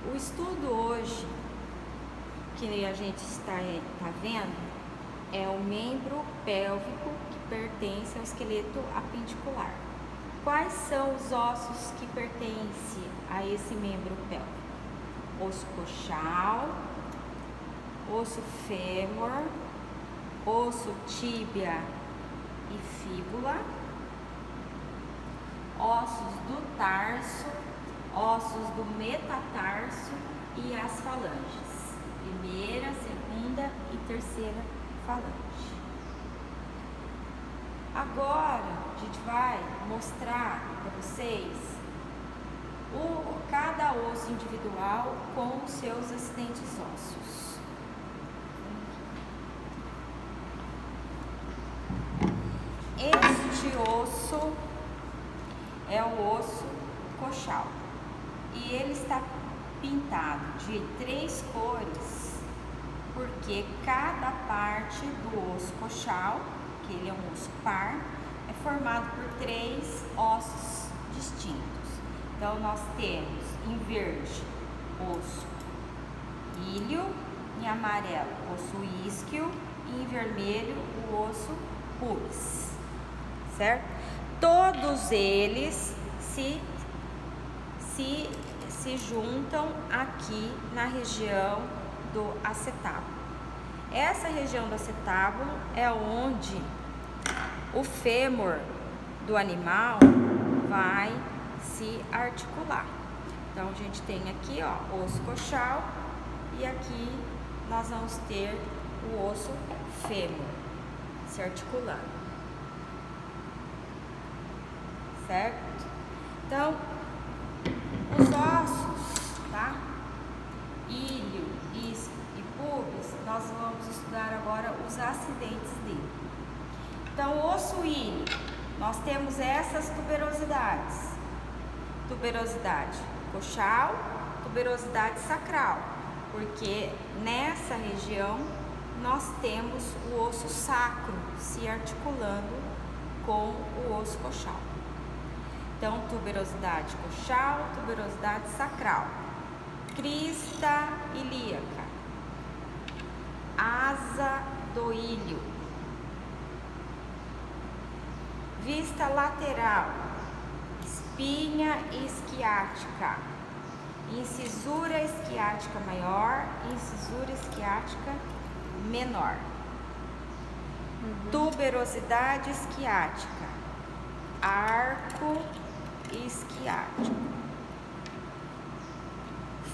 O estudo hoje que a gente está vendo é o membro pélvico que pertence ao esqueleto apendicular. Quais são os ossos que pertencem a esse membro pélvico? Osso coxal, osso fêmur, osso tíbia e fíbula, ossos do tarso, ossos do metatarso e as falanges, primeira, segunda e terceira falange. Agora a gente vai mostrar para vocês cada osso individual com os seus acidentes ósseos. Este osso é o osso coxal e ele está pintado de 3 cores porque cada parte do osso coxal, que ele é um osso par, é formado por 3 ossos distintos. Então nós temos em verde osso ilho, em amarelo osso isquio e em vermelho o osso pubis, certo? Todos eles se juntam aqui na região do acetábulo. Essa região do acetábulo é onde o fêmur do animal vai se articular. Então a gente tem aqui, ó, osso coxal e aqui nós vamos ter o osso fêmur se articulando, certo? Então os ossos, tá? Ilho, isquio e pubis, nós vamos estudar agora os acidentes dele. Então, o osso ilho, nós temos essas tuberosidades. Tuberosidade coxal, tuberosidade sacral, porque nessa região nós temos o osso sacro se articulando com o osso coxal. Então, tuberosidade coxal, tuberosidade sacral, crista ilíaca, asa do ilho, vista lateral, espinha esquiática, incisura esquiática maior, incisura esquiática menor, tuberosidade esquiática, arco esquiático,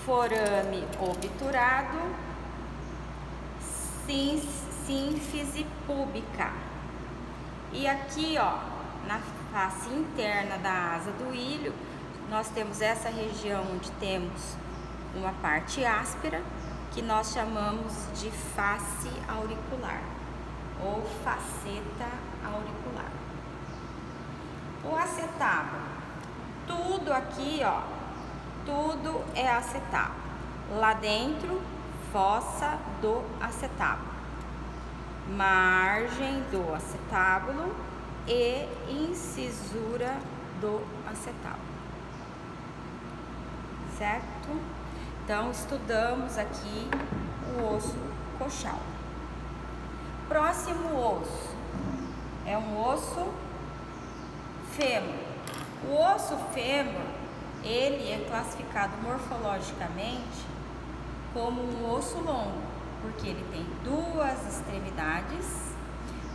forame obturado, sínfise púbica. E aqui, ó, na face interna da asa do ilho, nós temos essa região onde temos uma parte áspera, que nós chamamos de face auricular ou faceta auricular. O acetábulo, tudo aqui, ó, tudo é acetábulo. Lá dentro, fossa do acetábulo, margem do acetábulo e incisura do acetábulo, certo? Então, estudamos aqui o osso coxal. Próximo osso é um osso fêmur. O osso fêmur, ele é classificado morfologicamente como um osso longo, porque ele tem 2 extremidades,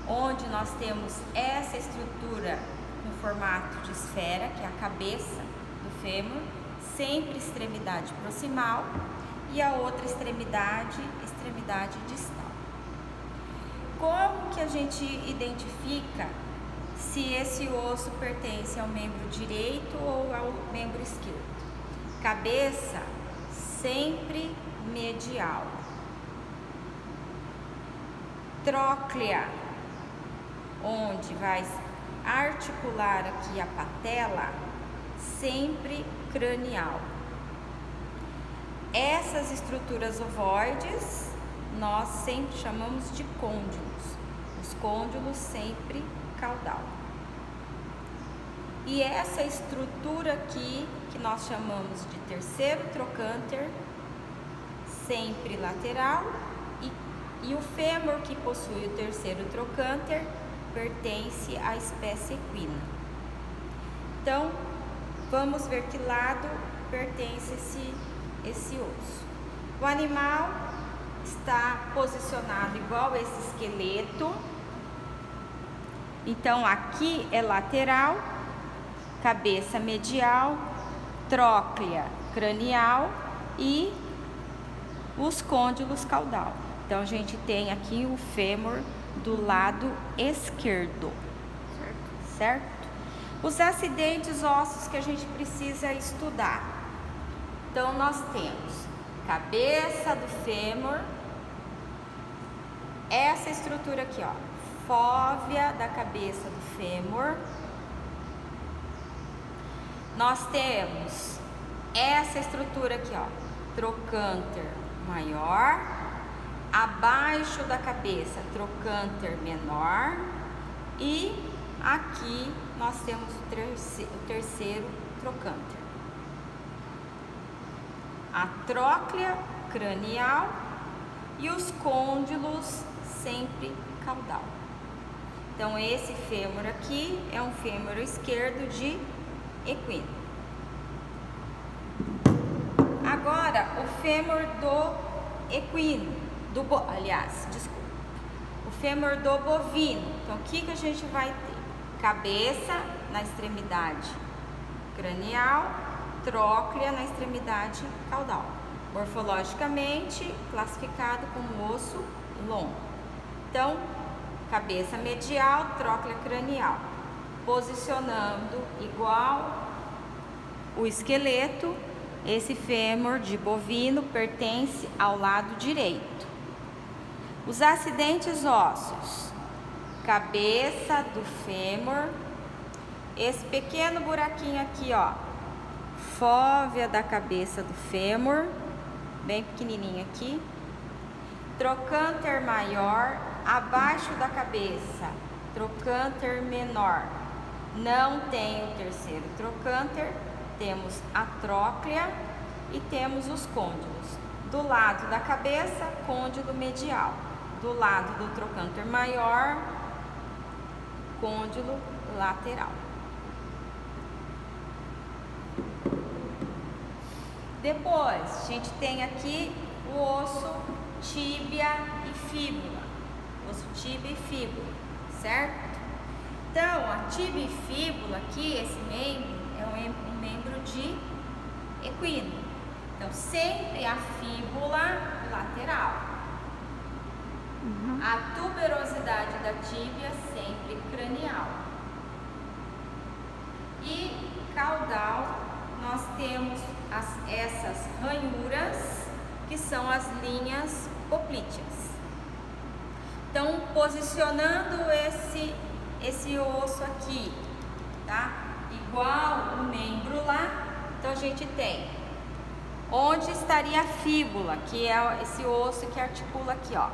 onde nós temos essa estrutura no formato de esfera, que é a cabeça do fêmur, sempre extremidade proximal, e a outra extremidade distal. Como que a gente identifica se esse osso pertence ao membro direito ou ao membro esquerdo? Cabeça sempre medial. Tróclea, onde vai articular aqui a patela, sempre cranial. Essas estruturas ovoides nós sempre chamamos de côndilos. Os côndilos sempre caudal. E essa estrutura aqui, que nós chamamos de terceiro trocânter, sempre lateral, e o fêmur que possui o terceiro trocânter pertence à espécie equina. Então, vamos ver que lado pertence esse osso. O animal está posicionado igual esse esqueleto. Então, aqui é lateral, cabeça medial, tróclea cranial e os côndilos caudal. Então, a gente tem aqui o fêmur do lado esquerdo, certo? Os acidentes ósseos que a gente precisa estudar. Então, nós temos cabeça do fêmur, essa estrutura aqui, ó, fóvea da cabeça do fêmur. Nós temos essa estrutura aqui, ó, trocânter maior, abaixo da cabeça, trocânter menor, e aqui nós temos o terceiro trocânter. A tróclea cranial e os côndilos sempre caudal. Então, esse fêmur aqui é um fêmur esquerdo de equino. Agora, o fêmur do equino, o fêmur do bovino. Então, o que a gente vai ter? Cabeça na extremidade cranial, tróclea na extremidade caudal. Morfologicamente, classificado como osso longo. Então, cabeça medial, tróclea cranial. Posicionando igual o esqueleto, esse fêmur de bovino pertence ao lado direito. Os acidentes ósseos, cabeça do fêmur, esse pequeno buraquinho aqui, ó, fóvea da cabeça do fêmur, bem pequenininho aqui, trocânter maior, abaixo da cabeça, trocânter menor. Não tem o terceiro trocânter, temos a tróclea e temos os côndilos. Do lado da cabeça, côndilo medial. Do lado do trocânter maior, côndilo lateral. Depois, a gente tem aqui o osso tíbia e fíbula. Osso tíbia e fíbula, certo? Então, a tíbia e fíbula aqui, esse membro, é um membro de equino. Então, sempre a fíbula lateral. A tuberosidade da tíbia sempre cranial. E caudal, nós temos essas ranhuras, que são as linhas poplíteas. Então, posicionando esse osso aqui, tá? Igual o membro lá, então a gente tem onde estaria a fíbula, que é esse osso que articula aqui, ó.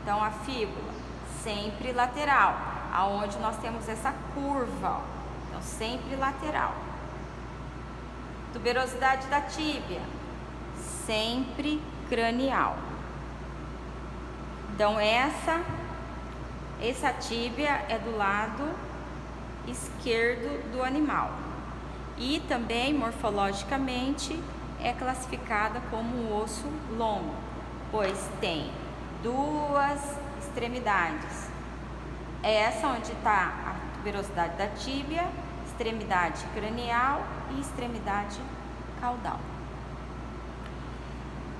Então, a fíbula sempre lateral, aonde nós temos essa curva, ó. Então, sempre lateral. Tuberosidade da tíbia, sempre cranial. Então, essa tíbia é do lado esquerdo do animal. E também, morfologicamente, é classificada como um osso longo, pois tem duas extremidades. Essa onde está a tuberosidade da tíbia, extremidade cranial e extremidade caudal.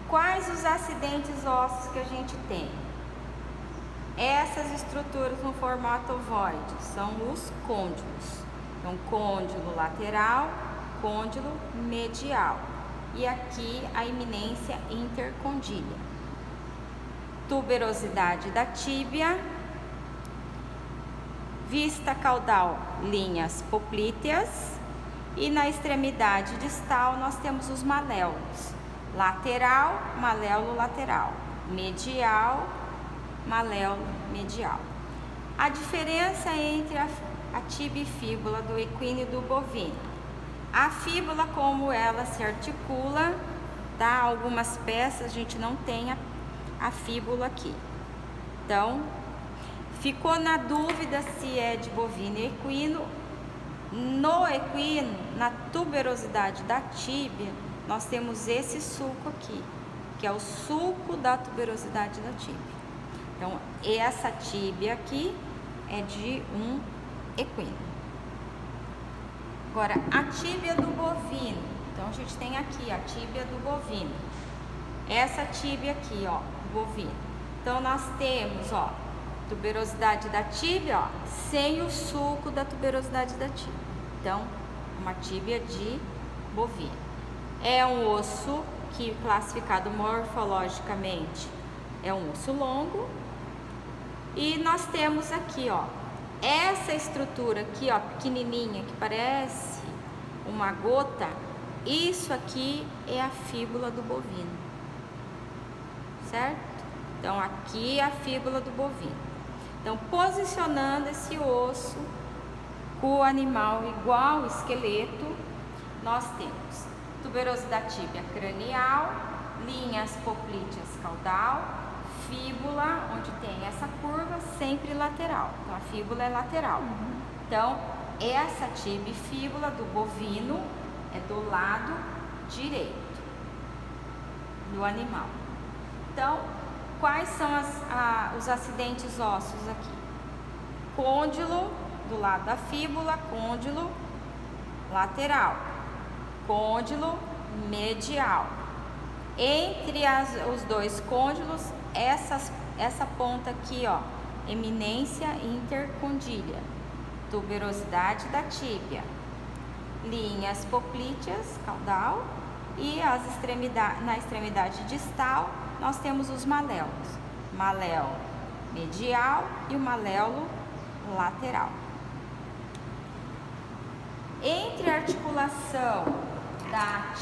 Quais os acidentes ósseos que a gente tem? Essas estruturas no formato ovoide são os côndilos. Então, côndilo lateral, côndilo medial. E aqui a eminência intercondília. Tuberosidade da tíbia, vista caudal, linhas poplíteas, e na extremidade distal nós temos os maléolos. Lateral, maléolo lateral. Medial, maléolo medial. A diferença entre a tíbia e fíbula do equino e do bovino. A fíbula, como ela se articula, tá? Algumas peças a gente não tem a fíbula aqui. Então, ficou na dúvida se é de bovino e equino. No equino, na tuberosidade da tíbia, nós temos esse sulco aqui, que é o sulco da tuberosidade da tíbia. Então, essa tíbia aqui é de um equino. Agora, a tíbia do bovino. Então, a gente tem aqui a tíbia do bovino. Essa tíbia aqui, ó, do bovino. Então, nós temos, ó, tuberosidade da tíbia, ó, sem o sulco da tuberosidade da tíbia. Então, uma tíbia de bovino. É um osso que, classificado morfologicamente, é um osso longo. E nós temos aqui, ó, essa estrutura aqui, ó, pequenininha, que parece uma gota, isso aqui é a fíbula do bovino, certo? Então, aqui é a fíbula do bovino. Então, posicionando esse osso com o animal igual ao esqueleto, nós temos tuberosidade tíbia cranial, linhas poplíteas caudal, fíbula, onde tem essa curva, sempre lateral. Então, a fíbula é lateral. Então, essa tíbia e fíbula do bovino é do lado direito do animal. Então, quais são os acidentes ósseos aqui? Côndilo do lado da fíbula, côndilo lateral, côndilo medial. Entre os dois côndilos, essa ponta aqui, ó, eminência intercondília, tuberosidade da tíbia, linhas poplíteas caudal e na extremidade distal nós temos os maléolos, maléolo medial e o maléolo lateral. Entre a articulação da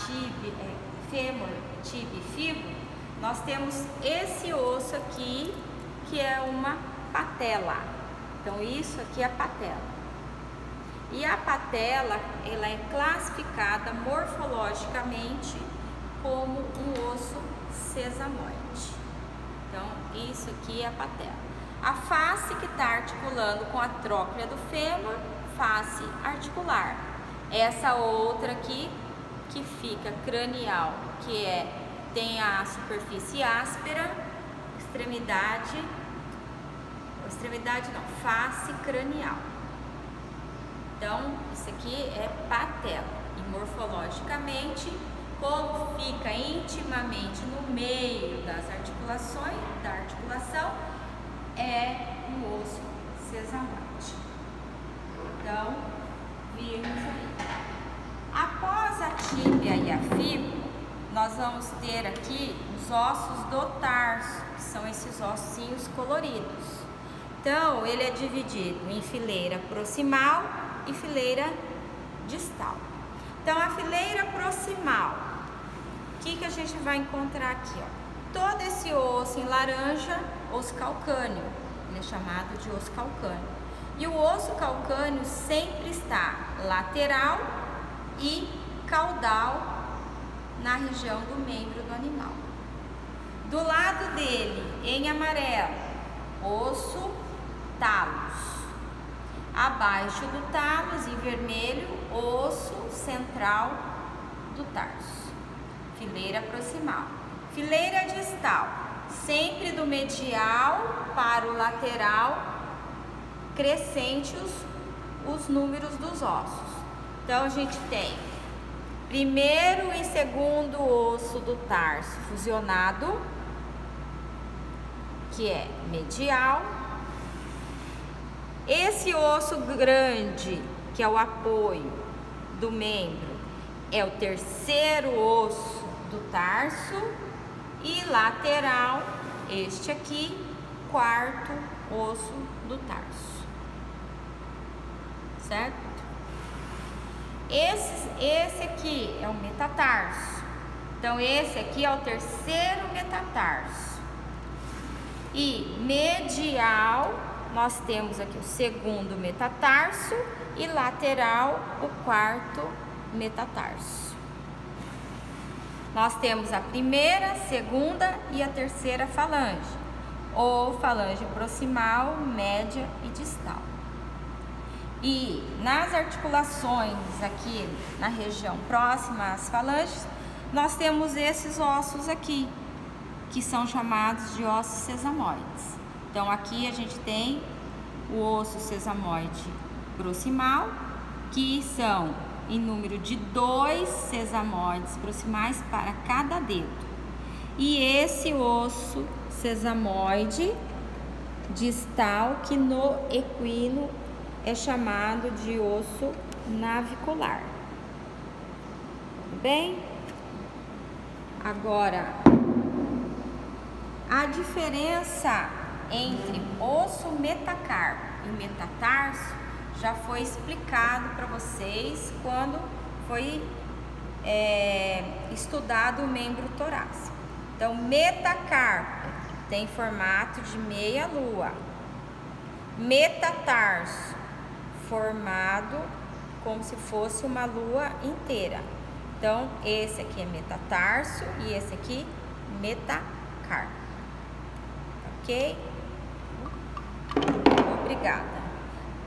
fêmur, tíbia e fíbula, nós temos esse osso aqui, que é uma patela. Então, isso aqui é a patela. E a patela, ela é classificada morfologicamente como um osso sesamoide. Então, isso aqui é a patela. A face que está articulando com a tróclea do fêmur, face articular. Essa outra aqui, que fica cranial, que tem a superfície áspera, face cranial. Então, isso aqui é patela. E morfologicamente, como fica intimamente no meio das articulações, da articulação, é um osso sesamoide. Então, vimos aí. Após a tíbia e a fíbula, nós vamos ter aqui os ossos do tarso, que são esses ossinhos coloridos. Então, ele é dividido em fileira proximal e fileira distal. Então, a fileira proximal, o que a gente vai encontrar aqui? Ó? Todo esse osso em laranja, osso calcâneo, ele é chamado de osso calcâneo. E o osso calcâneo sempre está lateral e caudal na região do membro do animal. Do lado dele, em amarelo, osso talos. Abaixo do talos, em vermelho, osso central do tarso. Fileira proximal. Fileira distal, sempre do medial para o lateral, crescente os números dos ossos. Então, a gente tem primeiro e segundo osso do tarso fusionado, que é medial. Esse osso grande, que é o apoio do membro, é o terceiro osso do tarso. E lateral, este aqui, quarto osso do tarso. Certo? Esse aqui é o metatarso. Então, esse aqui é o terceiro metatarso. E medial nós temos aqui o segundo metatarso e lateral o quarto metatarso. Nós temos a primeira, segunda e a terceira falange, ou falange proximal, média e distal. E nas articulações aqui na região próxima às falanges, nós temos esses ossos aqui, que são chamados de ossos sesamoides. Então aqui a gente tem o osso sesamoide proximal, que são em número de 2 sesamoides proximais para cada dedo. E esse osso sesamoide distal, que no equino é chamado de osso navicular. Tudo bem? Agora, a diferença entre osso metacarpo e metatarso já foi explicado para vocês quando foi estudado o membro torácico. Então, metacarpo tem formato de meia lua, metatarso formado como se fosse uma lua inteira. Então, esse aqui é metatarso e esse aqui metacarpo. Ok? Obrigada.